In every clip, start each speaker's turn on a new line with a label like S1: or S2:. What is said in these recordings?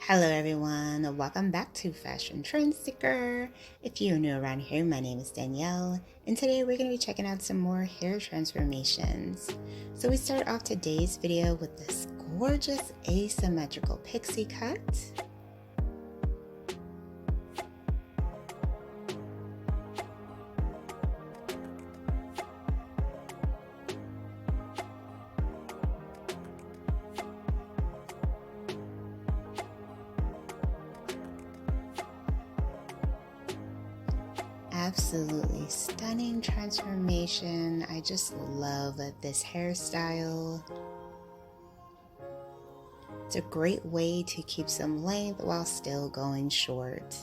S1: Hello everyone, welcome back to Fashion Trend Seeker. If you're new around here, my name is Danielle, and today we're going to be checking out some more hair transformations. So we start off today's video with this gorgeous asymmetrical pixie cut. Absolutely stunning transformation. I just love this hairstyle. It's a great way to keep some length while still going short.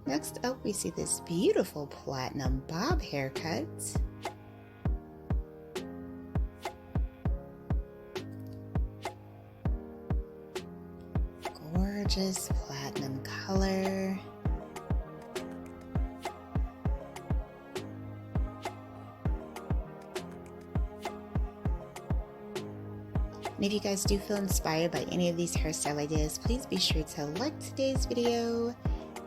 S1: Next up, we see this beautiful platinum bob haircut. Gorgeous platinum color. And if you guys do feel inspired by any of these hairstyle ideas, please be sure to like today's video.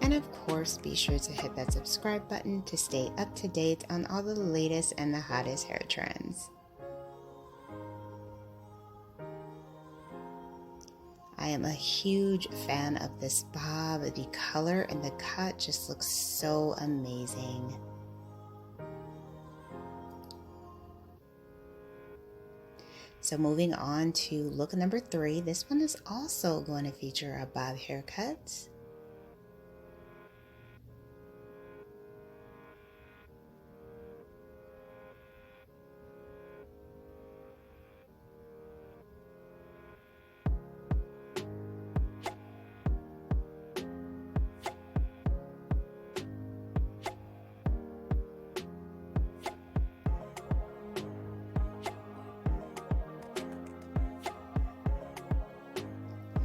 S1: And of course, be sure to hit that subscribe button to stay up to date on all the latest and the hottest hair trends. I am a huge fan of this bob. The color and the cut just looks so amazing. So moving on to look number 3, this one is also going to feature a bob haircut.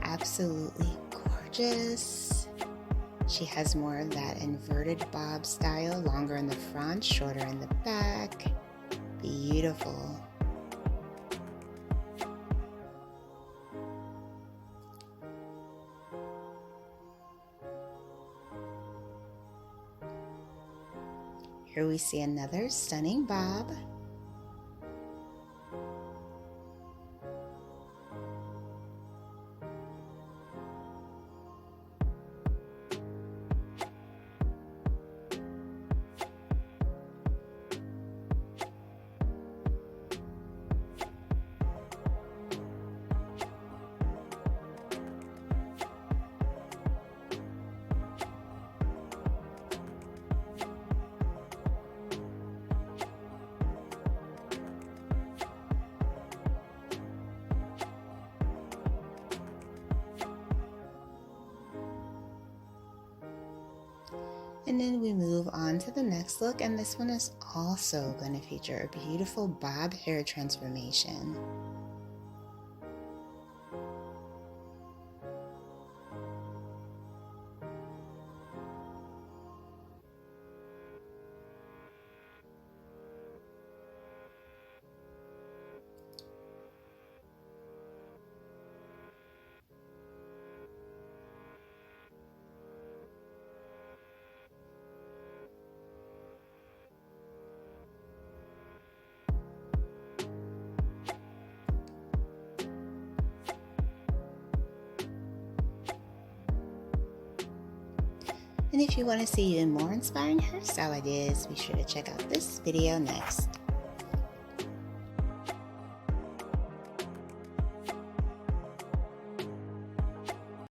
S1: Absolutely gorgeous. She has more of that inverted bob style, longer in the front, shorter in the back. Beautiful. Here we see another stunning bob. And then we move on to the next look, and this one is also going to feature a beautiful bob hair transformation. And if you want to see even more inspiring hairstyle ideas, be sure to check out this video next.